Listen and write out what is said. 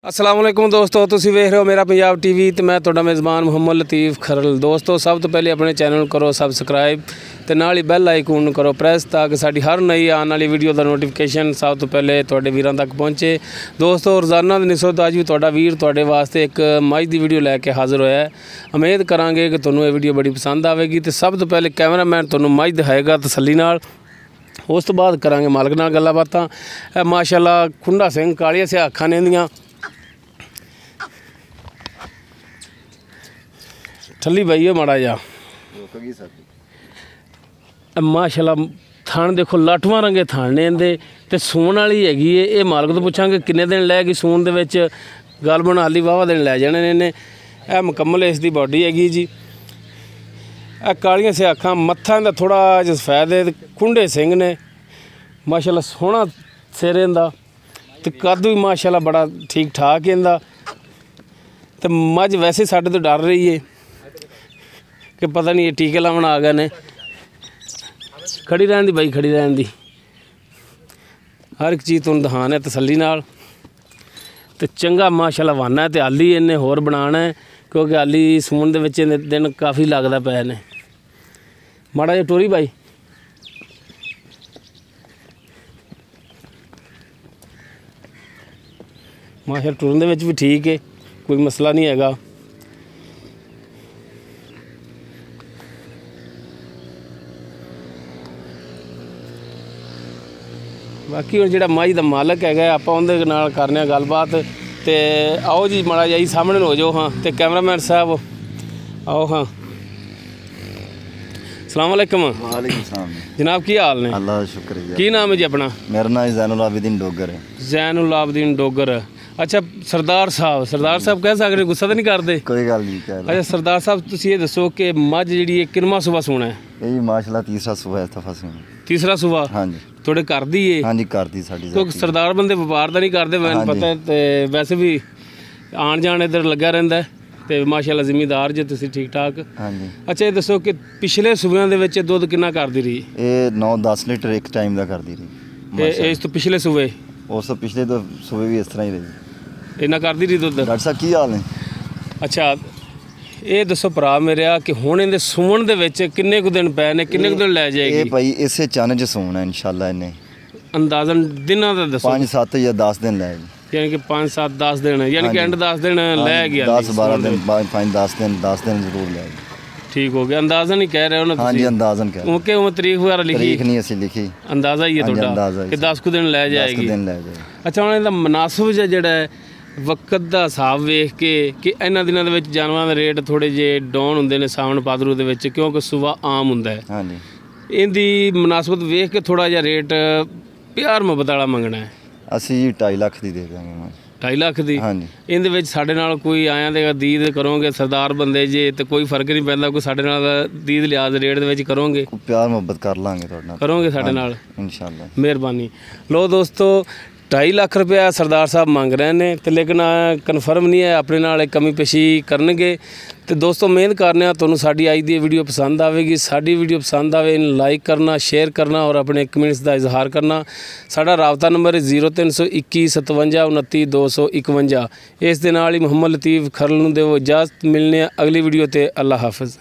अस्सलाम वालेकुम दोस्तों, तुसीं वेख रहे हो मेरा पंजाब टीवी तो मैं तुहाडा मेज़बान मुहम्मद लतीफ़ खरल। दोस्तों सब तो पहले अपने चैनल करो सबसक्राइब तो नाल ही बैल आइकन करो प्रेस ताकि साडी हर नई आने वाली वीडियो का नोटिफिकेशन सब तो पहले तुहाडे वीरां तक पहुँचे। दोस्तों रोज़ाना दी निस्बत अज भी तुहाडा वीर तुहाडे वास्ते एक मझ की वीडियो लैके हाज़र होया है। उम्मीद करांगे कि तुहानूं ये वीडियो बड़ी पसंद आएगी। तो सब तो पहले कैमरामैन तुहानूं मझ दिखाएगा तसल्ली नाल, उस तो बाद करांगे मालक नाल गल्लां बातां। माशाअल्लाह खुंडा सिंह कालिया से अखां ने दियां ठल्ली बई है माड़ा जा माशाअल्लाह थान देखो लाठवां रंगे थान ने इंदे ते सून वाली हैगी है। ये मालक तो पुछांगे किन्ने दिन लैगी सून दे विच, गल बना ली वाहवा दिन लै जाने ने इन्हें। यह मुकम्मल इसकी बॉडी हैगी जी। यह कालियां से अखां, मत्था इंदा थोड़ा जिहा सफैद है, खुंडे सिंह ने माशाअल्लाह सोहना सिर इंदा ते कद भी माशाअल्लाह बड़ा ठीक ठाक है इंदा। तो मझ वैसे साडे तो डर रही है कि पता नहीं ये टीके लावन आ गए ने। खड़ी रहन दी बई, खड़ी रहन दी, हर एक चीज़ तुहानूं दिखाना है तसल्ली नाल। ते चंगा माशाअल्लाह वाना है। तो आली इन्हें होर बनाना है क्योंकि आली सून दे विच दिन काफ़ी लगदा पए ने। माड़ा जिहा टोरी बाई, माशाअल्लाह टुरन दे विच भी ठीक है, कोई मसला नहीं हैगा। बाकी हुण जिहड़ा मझ दा मालक हैगा आपां उहदे नाल करने गलबात। ते आओ जी माड़ा जिहा सामने हो जाओ। हाँ तो कैमरामैन साहब आओ। हाँ अस्सलाम वालेकुम। वालेकुम सलाम जनाब, की हाल ने? अल्लाह का शुक्र। की नाम है जी अपना? मेरा नाम ज़ैनुल आबिदीन डोगर है। ज़ैनुल आबिदीन डोगर। अच्छा सरदार साहब कह सकते, गुस्सा तो नहीं करते? कोई गल नहीं कह। अच्छा सरदार साहब तुसीं ये दसो कि मझ जिहड़ी किनवां सूबा सोना है? ये जी माशाअल्लाह तीसरा सूबा इस दफा सुना। तीसरा सूबा? हाँ जी। थोड़े घर दी है? हाँ जी घर दी साडी। क्योंकि सरदार बंदे व्यापार तो नहीं करते, मैनूं पता है। तो वैसे भी आन जान इधर लग्या रहिंदा है। तो माशाअल्लाह जिमीदार जे तुसीं ठीक ठाक? हाँ जी। अच्छा ये दसो कि पिछले सूबਿਆਂ ਦੇ ਵਿੱਚ ਦੁੱਧ ਕਿੰਨਾ ਕਰਦੀ ਰਹੀ? ये 9-10 लीटर एक टाइम का करती रही। ਤੇ ਇਸ ਤੋਂ ਪਿਛਲੇ सूबे? उस तो पिछले तो सूबे भी इस तरह ही रही। ਇੰਨਾ ਕਰਦੀ ਰਹੀ ਦੁੱਧ? डॉक्टर साहब की हाल है? ਅੱਛਾ ਇਹ ਦੱਸੋ ਭਰਾ ਮੇਰਿਆ ਕਿ ਹੁਣ ਇਹਦੇ ਸੂਣ ਦੇ ਵਿੱਚ ਕਿੰਨੇ ਕੁ ਦਿਨ ਪਏ ਨੇ, ਕਿੰਨੇ ਕੁ ਦਿਨ ਲੈ ये ਜਾਏਗੀ? भाई इसे चन च सोना इंशाल्लाह इन्हें ਅੰਦਾਜ਼ਨ ਦਿਨਾਂ ਦਾ ਦੱਸੋ। 5-7 या 10 दिन लाएगी। यानी कि 5-7-10 दिन, यानी कि एंड 10 दिन लै गया। 10-12 दिन 5-10 दिन 10 दिन जरूर लाएगी। ठीक हो गया। अंदाज़न ही कह रहे हो ना? हाँ जी अंदाज़न कह। ओके वो तारीख वगैरह लिखी? तारीख नहीं असी लिखी, अंदाज़ा ही है थोड़ा कि 10 कुछ दिन लै जाएगी। 10 दिन लै जाएगी। अच्छा ਹੁਣ ਇਹਦਾ ਮੁਨਾਸਬ ਜਿਹੜਾ ਹੈ ਵਕਤ ਦਾ ਹਿਸਾਬ ਵੇਖ ਕੇ ਕਿ ਇਹਨਾਂ ਦਿਨਾਂ ਦੇ ਵਿੱਚ ਜਾਨਵਰਾਂ ਦੇ ਰੇਟ ਥੋੜੇ ਜਿਹੇ ਡਾਊਨ ਹੁੰਦੇ ਨੇ ਸਾਵਣ ਪਾਦਰੂ ਦੇ ਵਿੱਚ, ਕਿਉਂਕਿ ਸੁਬਾ ਆਮ ਹੁੰਦਾ ਹੈ। हाँ जी। ਇਹਦੀ ਮੁਨਾਸਬਤ ਵੇਖ ਕੇ ਥੋੜਾ ਜਿਹਾ ਰੇਟ ਪਿਆਰ ਮੁਹੱਬਤ ਵਾਲਾ ਮੰਗਣਾ ਹੈ। ਅਸੀਂ 2.5 ਲੱਖ ਦੀ ਦੇ ਦਾਂਗੇ। 2.5 ਲੱਖ ਦੀ? ਹਾਂਜੀ। ਇਹਦੇ ਵਿੱਚ ਸਾਡੇ ਨਾਲ ਕੋਈ ਆਇਆਂ ਦੇ ਦੀਦ ਕਰੋਗੇ? ਸਰਦਾਰ ਬੰਦੇ ਜੇ ਤੇ ਕੋਈ ਫਰਕ ਨਹੀਂ ਪੈਂਦਾ, ਕੋਈ ਸਾਡੇ ਨਾਲ ਦੀਦ ਲਿਆਜ਼ ਰੇਟ ਦੇ ਵਿੱਚ ਕਰੋਗੇ? ਪਿਆਰ ਮੁਹੱਬਤ ਕਰ ਲਾਂਗੇ ਤੁਹਾਡੇ ਨਾਲ। ਕਰੋਗੇ ਸਾਡੇ ਨਾਲ? इंशाल्लाह। ਮਿਹਰਬਾਨੀ। ਲੋ ਦੋਸਤੋ 2.5 ਲੱਖ ਰੁਪਇਆ ਸਰਦਾਰ ਸਾਹਿਬ ਮੰਗ ਰਹੇ ਨੇ ਤੇ ਲੇਕਿਨ ਕਨਫਰਮ ਨਹੀਂ ਹੈ, ਆਪਣੇ ਨਾਲ ਇੱਕ ਕਮੀ ਪੇਸ਼ੀ ਕਰਨਗੇ। ਤੇ ਦੋਸਤੋ ਮਿਹਨਤ ਕਰਨੇ ਆ, ਤੁਹਾਨੂੰ ਸਾਡੀ ਅੱਜ ਦੀ ਵੀਡੀਓ ਪਸੰਦ ਆਵੇਗੀ। ਸਾਡੀ ਵੀਡੀਓ ਪਸੰਦ ਆਵੇ ਇਹਨੂੰ ਲਾਈਕ ਕਰਨਾ, ਸ਼ੇਅਰ ਕਰਨਾ ਔਰ ਆਪਣੇ ਕਮੈਂਟਸ ਦਾ ਇਜ਼ਹਾਰ ਕਰਨਾ। ਸਾਡਾ ਰਾਬਤਾ ਨੰਬਰ ਹੈ 0321 57 29 251। ਇਸ ਦੇ ਨਾਲ ਹੀ ਮੁਹੰਮਦ ਲਤੀਫ ਖਰਲ ਨੂੰ ਦਿਓ ਇਜਾਜ਼ਤ। ਮਿਲਨੇ ਆ ਅਗਲੀ ਵੀਡੀਓ ਤੇ। ਅੱਲਾ ਹਾਫਿਜ਼।